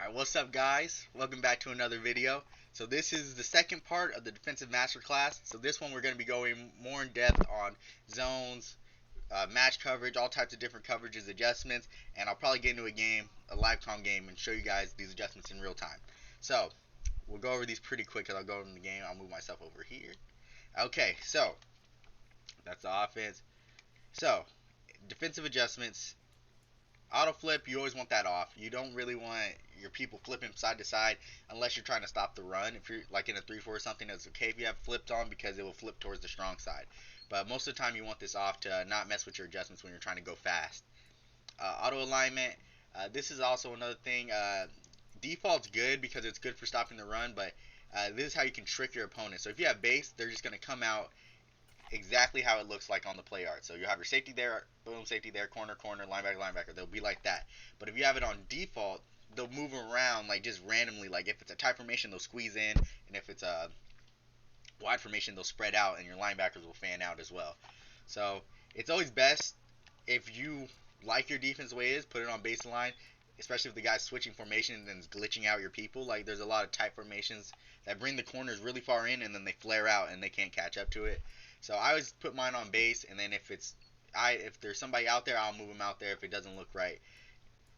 Alright, what's up guys? Welcome back to another video. So this is the second part of the defensive masterclass. So this one we're going to be going more in depth on zones, match coverage, all types of different coverages, adjustments, and I'll probably get into a game, a live comm game, and show you guys these adjustments in real time. So we'll go over these pretty quick because I'll go over the game. I'll move myself over here. Okay, so that's the offense. So defensive adjustments. Auto flip, you always want that off. You don't really want your people flipping side to side unless you're trying to stop the run. If you're like in a 3-4 or something, it's okay if you have flipped on because it will flip towards the strong side. But most of the time you want this off to not mess with your adjustments when you're trying to go fast. Auto alignment, this is also another thing. Default's good because it's good for stopping the run, but this is how you can trick your opponent. So if you have base, they're just going to come out exactly how it looks like on the play art. So you have your safety there, boom, safety there, corner, corner, linebacker, linebacker. They'll be like that. But if you have it on default, they'll move around like just randomly. Like if it's a tight formation, they'll squeeze in, and if it's a wide formation, they'll spread out, and your linebackers will fan out as well. So it's always best if you like your defense the way it is, put it on baseline. Especially if the guy's switching formations and glitching out your people. Like there's a lot of tight formations that bring the corners really far in, and then they flare out and they can't catch up to it. So I always put mine on base, and then if there's somebody out there, I'll move them out there if it doesn't look right.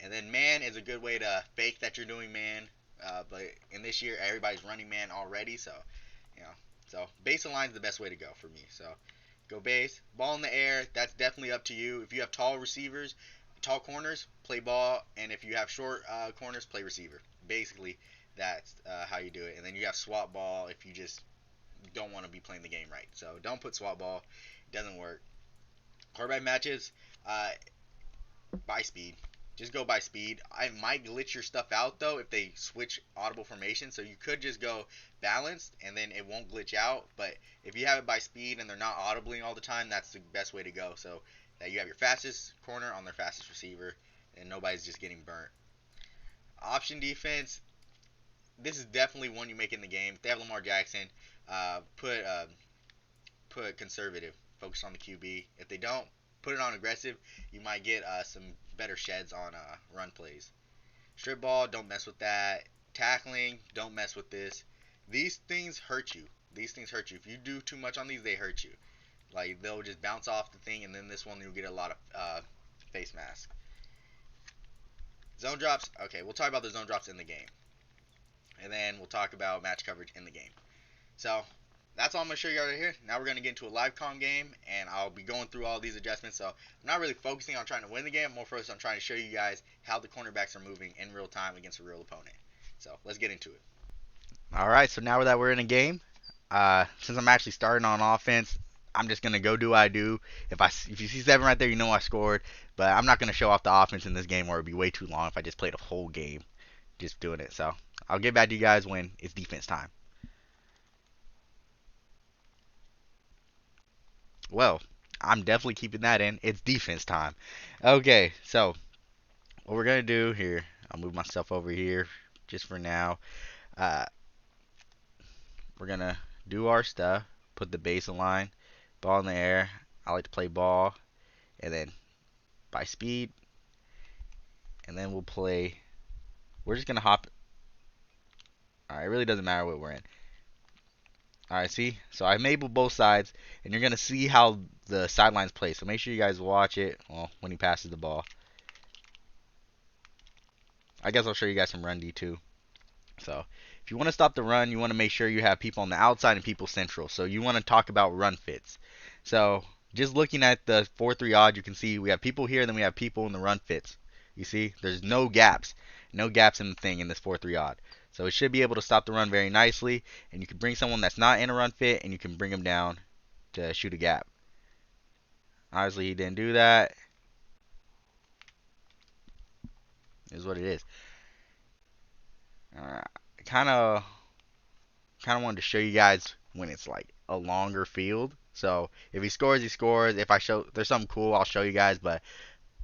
And then man is a good way to fake that you're doing man. But in this year, everybody's running man already, so you know. So base align is the best way to go for me. So go base, ball in the air. That's definitely up to you. If you have tall receivers, tall corners, play ball, and if you have short corners, play receiver. Basically, that's how you do it. And then you have swap ball if you just don't want to be playing the game right. So don't put swap ball. It doesn't work. Quarterback matches, by speed. Just go by speed. I might glitch your stuff out though if they switch audible formation. So you could just go balanced and then it won't glitch out. But if you have it by speed and they're not audibly all the time, that's the best way to go. So that you have your fastest corner on their fastest receiver and nobody's just getting burnt. Option defense. This is definitely one you make in the game. If they have Lamar Jackson, put conservative. Focus on the QB. If they don't, put it on aggressive. You might get some better sheds on run plays. Strip ball, don't mess with that. Tackling, don't mess with this. These things hurt you. These things hurt you. If you do too much on these, they hurt you. Like they'll just bounce off the thing, and then this one you'll get a lot of face mask. Zone drops. Okay, we'll talk about the zone drops in the game, and then we'll talk about match coverage in the game. So that's all I'm going to show you right here. Now we're going to get into a live comm game, and I'll be going through all these adjustments. So I'm not really focusing on trying to win the game. I'm more focused on trying to show you guys how the cornerbacks are moving in real time against a real opponent. So let's get into it. All right, so now that we're in a game, since I'm actually starting on offense, I'm just going to go do what I do. If you see 7 right there, you know I scored. But I'm not going to show off the offense in this game, or it would be way too long if I just played a whole game just doing it. So I'll get back to you guys when it's defense time. Well, I'm definitely keeping that in. It's defense time. Okay, so what we're gonna do here, I'll move myself over here just for now. Uh, we're gonna do our stuff. Put the baseline, ball in the air. I like to play ball, and then by speed, and then we'll play. We're just gonna hop. Alright, it really doesn't matter what we're in. Alright, see? So I enabled both sides, and you're gonna see how the sidelines play. So make sure you guys watch it. Well, when he passes the ball. I guess I'll show you guys some run D too. So if you want to stop the run, you want to make sure you have people on the outside and people central. So you want to talk about run fits. So just looking at the 4-3 odd, you can see we have people here, then we have people in the run fits. You see, there's no gaps in the thing in this 4-3 odd. So it should be able to stop the run very nicely, and you can bring someone that's not in a run fit, and you can bring them down to shoot a gap. Obviously, he didn't do that. Is what it is. Kind of wanted to show you guys when it's like a longer field. So if he scores, he scores. If there's something cool, I'll show you guys. But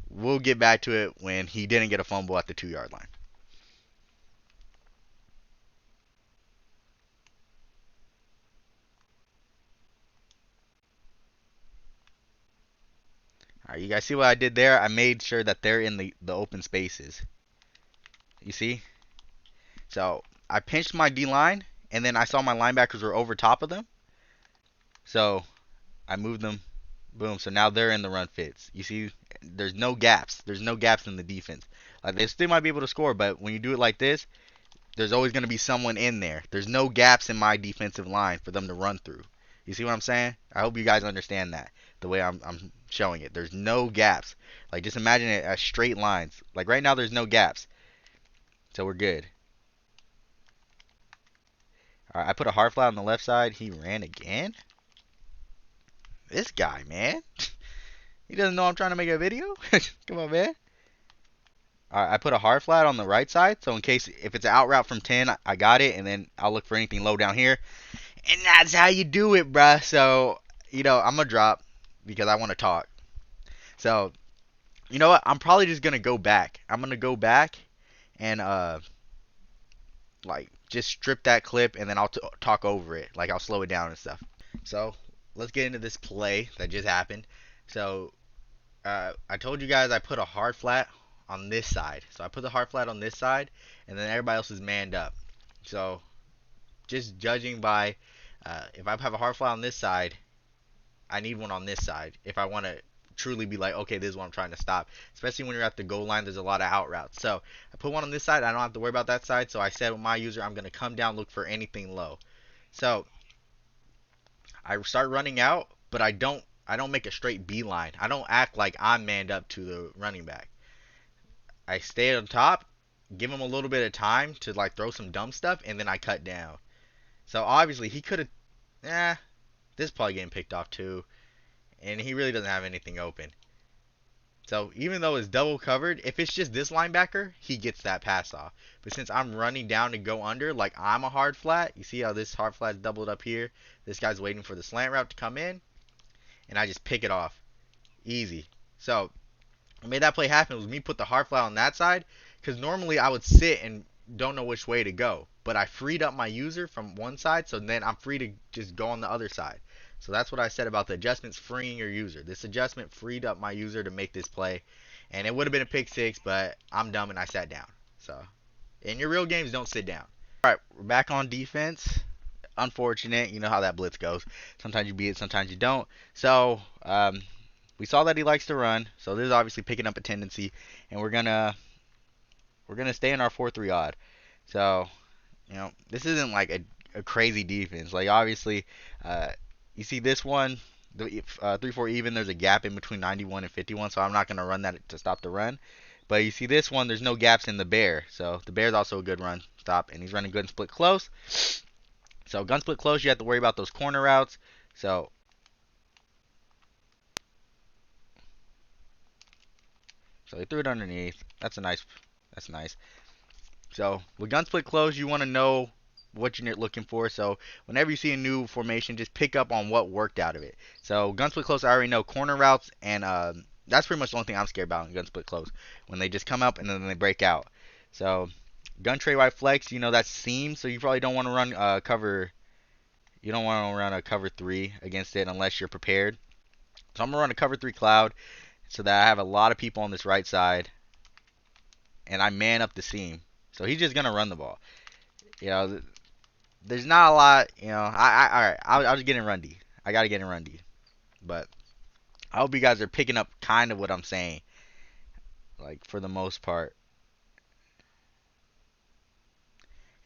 we'll get back to it when he didn't get a fumble at the 2-yard line. All right, you guys see what I did there? I made sure that they're in the open spaces. You see? So I pinched my D line, and then I saw my linebackers were over top of them. So I moved them. Boom. So now they're in the run fits. You see, there's no gaps. There's no gaps in the defense. Like they still might be able to score, but when you do it like this, there's always going to be someone in there. There's no gaps in my defensive line for them to run through. You see what I'm saying? I hope you guys understand that the way I'm showing it. There's no gaps. Like just imagine it as straight lines. Like right now, there's no gaps, so we're good. All right, I put a hard flat on the left side. He ran again. This guy, man. He doesn't know I'm trying to make a video. Come on, man. All right, I put a hard flat on the right side, so in case if it's an out route from 10, I got it, and then I'll look for anything low down here. And that's how you do it, bruh. So, I'm going to drop because I want to talk. So, you know what? I'm probably just going to go back. I'm going to go back and, just strip that clip, and then I'll talk over it. Like, I'll slow it down and stuff. So, let's get into this play that just happened. So, I told you guys I put a hard flat on this side. So, I put the hard flat on this side, and then everybody else is manned up. So, just judging by if I have a hard flat on this side, I need one on this side if I want to truly be like, okay, this is what I'm trying to stop. Especially when you're at the goal line, there's a lot of out routes. So I put one on this side. I don't have to worry about that side. So I said with my user, I'm going to come down, look for anything low. So I start running out, but I don't make a straight beeline. I don't act like I'm manned up to the running back. I stay on top, give him a little bit of time to like throw some dumb stuff, and then I cut down. So obviously he could have, this is probably getting picked off too. And he really doesn't have anything open. So even though it's double covered, if it's just this linebacker, he gets that pass off. But since I'm running down to go under, like I'm a hard flat, you see how this hard flat is doubled up here? This guy's waiting for the slant route to come in, and I just pick it off. Easy. So what made that play happen was me put the hard flat on that side, because normally I would sit and don't know which way to go. But I freed up my user from one side, so then I'm free to just go on the other side. So that's what I said about the adjustments freeing your user. This adjustment freed up my user to make this play. And it would have been a pick six, but I'm dumb and I sat down. So, in your real games, don't sit down. All right, we're back on defense. Unfortunate. You know how that blitz goes. Sometimes you beat it, sometimes you don't. So, we saw that he likes to run. So, this is obviously picking up a tendency. And we're going to stay in our 4-3 odd. So, this isn't like a crazy defense. Like, obviously, you see this one, the 3-4 even, there's a gap in between 91 and 51, so I'm not going to run that to stop the run. But you see this one, there's no gaps in the bear. So the bear's also a good run stop, and he's running good and split close. So gun split close, you have to worry about those corner routes. So he threw it underneath. That's nice. So with gun split close, you want to know what you're looking for. So whenever you see a new formation, just pick up on what worked out of it. So gun split close, I already know corner routes, and that's pretty much the only thing I'm scared about in gun split close, when they just come up and then they break out. So gun tray wide flex, that's seam, so you probably don't want to run cover. You don't want to run a cover 3 against it unless you're prepared. So I'm gonna run a cover 3 cloud so that I have a lot of people on this right side, and I man up the seam. So he's just gonna run the ball. There's not a lot, alright, I'll just get in run D. I gotta get in run D. But I hope you guys are picking up kind of what I'm saying, like, for the most part.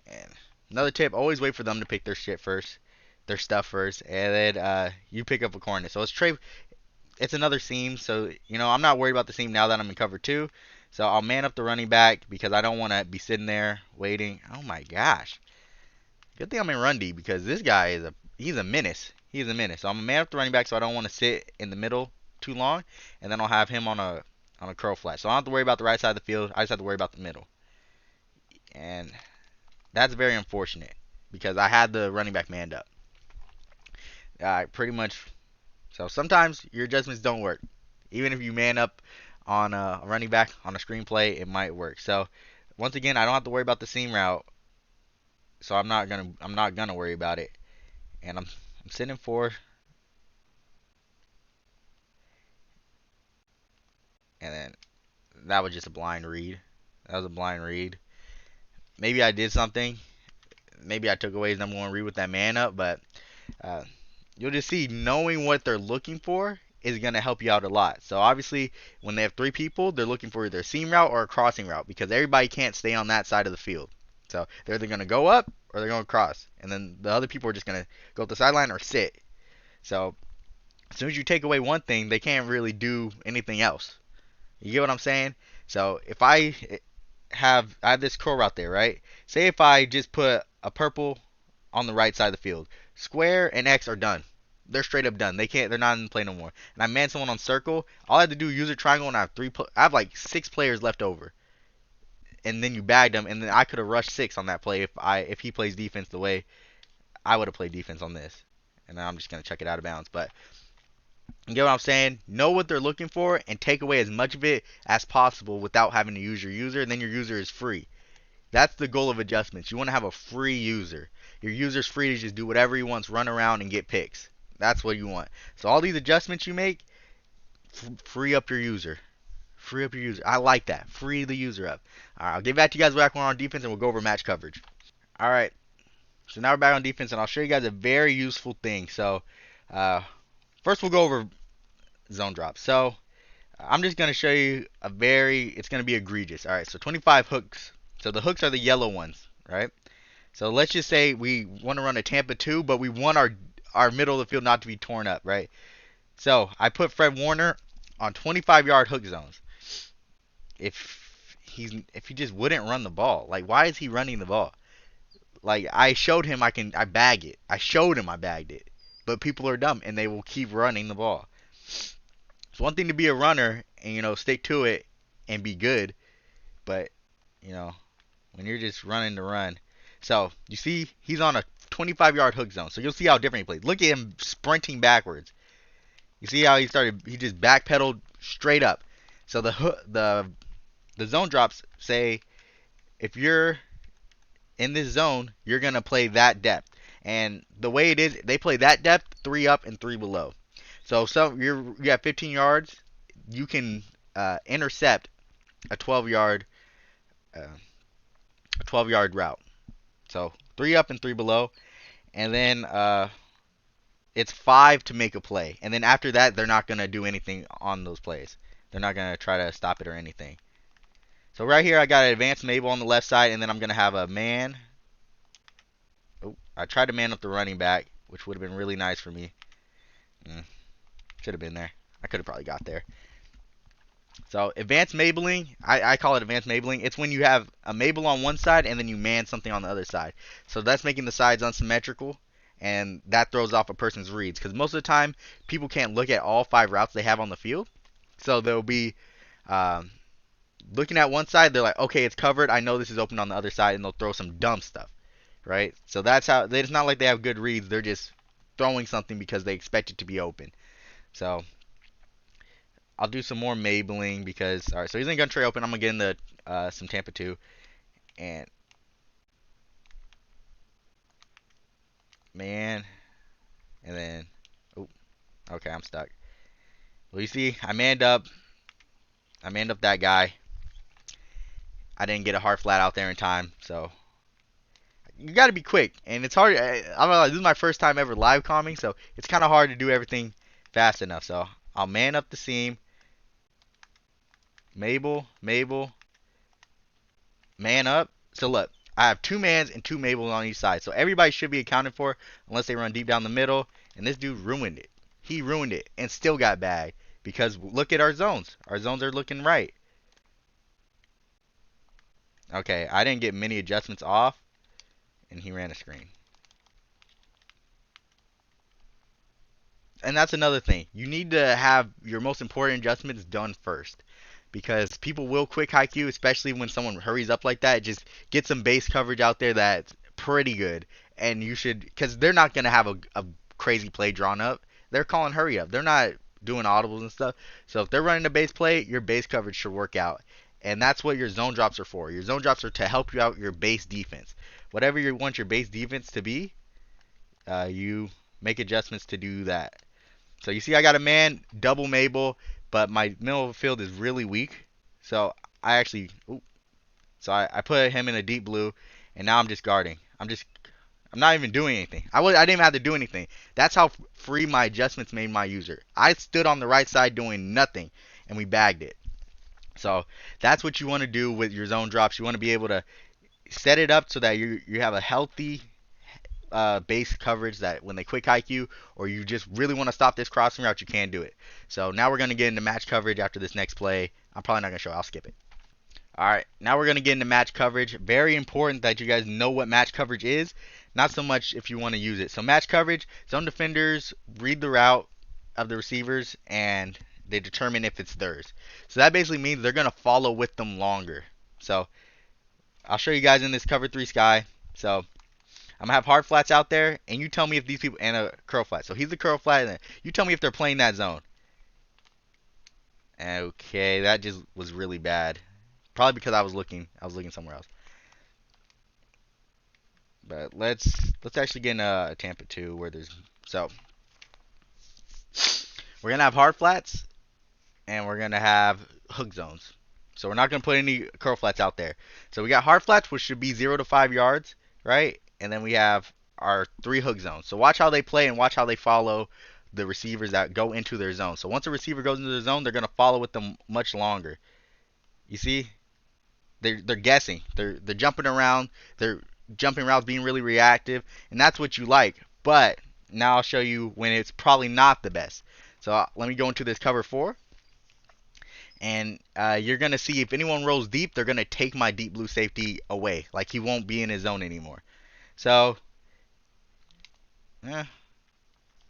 And another tip, always wait for them to pick their stuff first, and then you pick up a corner. So it's another seam, so, I'm not worried about the seam now that I'm in cover 2. So I'll man up the running back because I don't want to be sitting there waiting. Oh my gosh. Good thing I'm in run D, because this guy he's a menace. He's a menace. So I'm a man up the running back, so I don't want to sit in the middle too long, and then I'll have him on a curl flat. So I don't have to worry about the right side of the field. I just have to worry about the middle. And that's very unfortunate because I had the running back manned up. Pretty much. So sometimes your adjustments don't work. Even if you man up on a running back on a screenplay, it might work. So once again, I don't have to worry about the seam route. So I'm not gonna worry about it. And I'm sitting 4. And then that was just a blind read. That was a blind read. maybe I did something. Maybe I took away his number one read with that man up, but uh, you'll just see knowing what they're looking for is going to help you out a lot. So obviously, when they have three people, they're looking for either a seam route or a crossing route because everybody can't stay on that side of the field. So they're either going to go up or they're going to cross, and then the other people are just going to go up the sideline or sit. So as soon as you take away one thing, they can't really do anything else. You get what I'm saying? So if I have this curl route there, right? Say if I just put a purple on the right side of the field, square and X are done. They're straight up done. They can't. They're not in play no more. And I man someone on circle. All I have to do is use a triangle, and I have I have like 6 players left over. And then you bagged them, and then I could have rushed 6 on that play if he plays defense the way I would have played defense on this. And then I'm just gonna check it out of bounds. But you get what I'm saying? Know what they're looking for and take away as much of it as possible without having to use your user. And then your user is free. That's the goal of adjustments. You want to have a free user. Your user's free to just do whatever he wants, run around and get picks. That's what you want. So all these adjustments you make, free up your user. Free up your user. I like that. Free the user up. All right, I'll get back to you guys back on defense and we'll go over match coverage. All right. So now we're back on defense and I'll show you guys a very useful thing. So first we'll go over zone drops. So I'm just going to show you it's going to be egregious. All right, so 25 hooks. So the hooks are the yellow ones, right? So let's just say we want to run a Tampa 2, but we want our middle of the field not to be torn up, right? So I put Fred Warner on 25-yard hook zones. If he just wouldn't run the ball, like why is he running the ball? Like I showed him I bag it. I showed him I bagged it. But people are dumb and they will keep running the ball. It's one thing to be a runner and stick to it and be good, but when you're just running to run. So you see he's on a 25-yard hook zone. So you'll see how different he plays. Look at him sprinting backwards. You see how he just backpedaled straight up. So the zone drops say if you're in this zone, you're going to play that depth. And the way it is, they play that depth 3 up and 3 below. So you have 15 yards, you can intercept a 12-yard route. So 3 up and 3 below, and then it's 5 to make a play. And then after that, they're not going to do anything on those plays. They're not going to try to stop it or anything. So right here, I got an advanced Mabel on the left side, and then I'm going to have a man. Oh, I tried to man up the running back, which would have been really nice for me. Should have been there. I could have probably got there. So advanced Mabeling, I call it advanced Mabeling. It's when you have a Mabel on one side and then you man something on the other side. So that's making the sides unsymmetrical, and that throws off a person's reads. Because most of the time, people can't look at all 5 routes they have on the field. So they'll be looking at one side, they're like, okay, it's covered. I know this is open on the other side, and they'll throw some dumb stuff, right? So that's how, it's not like they have good reads. They're just throwing something because they expect it to be open. So I'll do some more Mabeling because, all right, so he's in gun tray open. I'm going to get into some Tampa 2. And, man, and then, oh, okay, I'm stuck. Well, you see, I manned up that guy. I didn't get a hard flat out there in time, so you got to be quick. And it's hard. This is my first time ever live comming, so it's kind of hard to do everything fast enough. So I'll man up the seam. Mabel, man up. So look, I have 2 mans and 2 Mabels on each side. So everybody should be accounted for unless they run deep down the middle. And this dude ruined it. He ruined it and still got bagged because look at our zones. Our zones are looking right. Okay, I didn't get many adjustments off, and he ran a screen. And that's another thing. You need to have your most important adjustments done first. Because people will quick hike you, especially when someone hurries up like that. Just get some base coverage out there that's pretty good. And you should, because they're not going to have a crazy play drawn up. They're calling hurry up. They're not doing audibles and stuff. So if they're running a base play, your base coverage should work out. And that's what your zone drops are for. Your zone drops are to help you out your base defense. Whatever you want your base defense to be, you make adjustments to do that. So you see I got a man, double Mabel, but my middle of the field is really weak. So I actually, So I put him in a deep blue, and now I'm just guarding. I'm not even doing anything. I didn't even have to do anything. That's how free my adjustments made my user. I stood on the right side doing nothing, and we bagged it. So that's what you want to do with your zone drops. You want to be able to set it up so that you have a healthy base coverage that when they quick hike you, or you just really want to stop this crossing route, you can do it. So now we're going to get into match coverage after this next play. I'm probably not going to show it. I'll skip it. All right, now we're going to get into match coverage. Very important that you guys know what match coverage is, not so much if you want to use it. So match coverage, zone defenders read the route of the receivers and they determine if it's theirs. So that basically means they're going to follow with them longer. So I'll show you guys in this cover 3 sky. So I'm going to have hard flats out there, and you tell me if these people, and a curl flat. So he's the curl flat, and you tell me if they're playing that zone. Okay, that just was really bad. Probably because I was looking somewhere else. But let's actually get in a Tampa 2 where there's so we're gonna have hard flats and we're gonna have hook zones. So we're not gonna put any curl flats out there. So we got hard flats, which should be 0 to 5 yards, right? And then we have our 3 hook zones. So watch how they play and watch how they follow the receivers that go into their zone. So once a receiver goes into their zone, they're gonna follow with them much longer. You see? They're guessing. They're jumping around. They're jumping routes, being really reactive, and that's what you like. But now I'll show you when it's probably not the best. So let me go into this cover 4, and you're gonna see if anyone rolls deep, they're gonna take my deep blue safety away. Like he won't be in his zone anymore. So you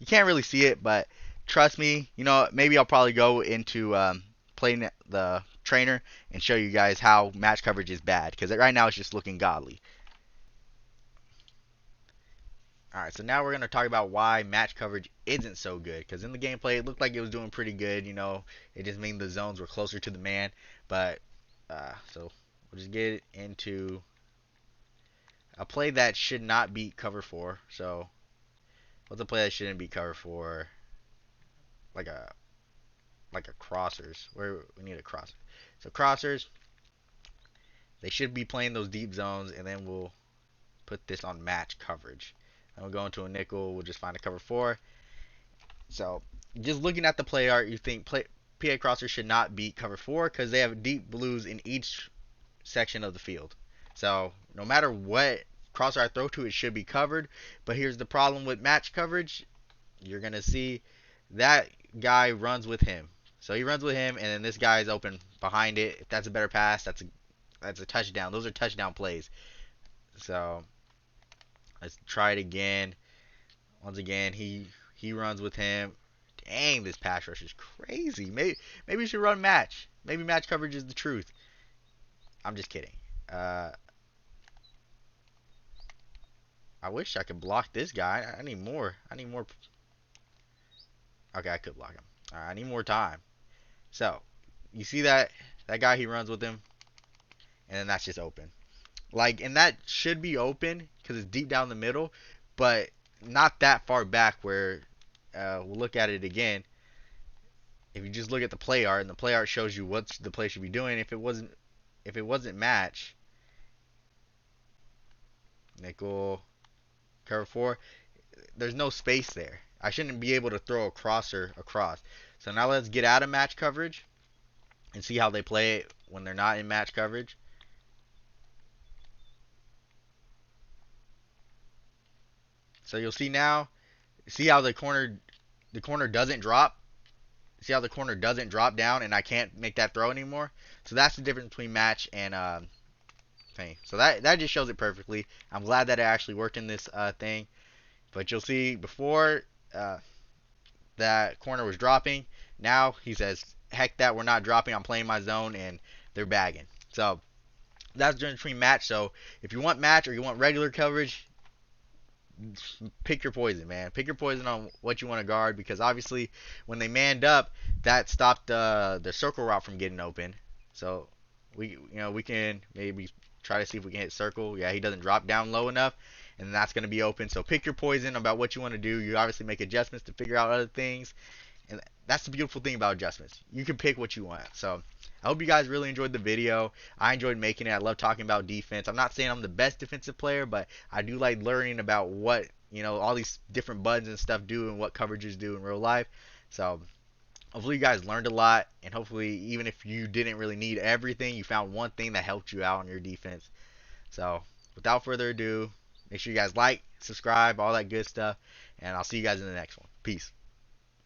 can't really see it, but trust me, maybe I'll probably go into playing the trainer and show you guys how match coverage is bad, because right now it's just looking godly. Alright, so now we're going to talk about why match coverage isn't so good, because in the gameplay it looked like it was doing pretty good. It just means the zones were closer to the man. But so we'll just get into a play that should not beat cover 4. So what's a play that shouldn't beat cover 4? Like a crossers, where we need a crosser. So crossers, they should be playing those deep zones, and then we'll put this on match coverage. And we'll go into a nickel. We'll just find a cover 4. So just looking at the play art, you think PA crossers should not beat cover 4 because they have deep blues in each section of the field. So no matter what crosser I throw to, it should be covered. But here's the problem with match coverage. You're going to see that guy runs with him. So he runs with him, and then this guy is open behind it. If that's a better pass, that's a touchdown. Those are touchdown plays. So let's try it again. Once again, he runs with him. Dang, this pass rush is crazy. Maybe you should run match. Maybe match coverage is the truth. I'm just kidding. I wish I could block this guy. I need more. Okay, I could block him. All right, I need more time. So you see that guy, he runs with him, and then that's just open. And that should be open because it's deep down the middle, but not that far back where we'll look at it again. If you just look at the play art, and the play art shows you what the play should be doing. If it wasn't match, nickel, cover 4, there's no space there. I shouldn't be able to throw a crosser across. So now let's get out of match coverage and see how they play it when they're not in match coverage. So you'll see now, see how the corner doesn't drop. See how the corner doesn't drop down, and I can't make that throw anymore. So that's the difference between match and thing. So that just shows it perfectly. I'm glad that it actually worked in this thing. But you'll see before that corner was dropping. Now he says, heck that, we're not dropping. I'm playing my zone, and they're bagging. So that's the difference between match. So if you want match or you want regular coverage, pick your poison, man. Pick your poison on what you want to guard, because obviously when they manned up, that stopped the circle route from getting open. So we can maybe try to see if we can hit circle. Yeah, he doesn't drop down low enough, and that's going to be open. So pick your poison about what you want to do. You obviously make adjustments to figure out other things, and that's the beautiful thing about adjustments. You can pick what you want. So I hope you guys really enjoyed the video. I enjoyed making it. I love talking about defense. I'm not saying I'm the best defensive player, but I do like learning about what, all these different buttons and stuff do and what coverages do in real life. So hopefully you guys learned a lot, and hopefully even if you didn't really need everything, you found one thing that helped you out on your defense. So without further ado, make sure you guys like, subscribe, all that good stuff, and I'll see you guys in the next one. Peace.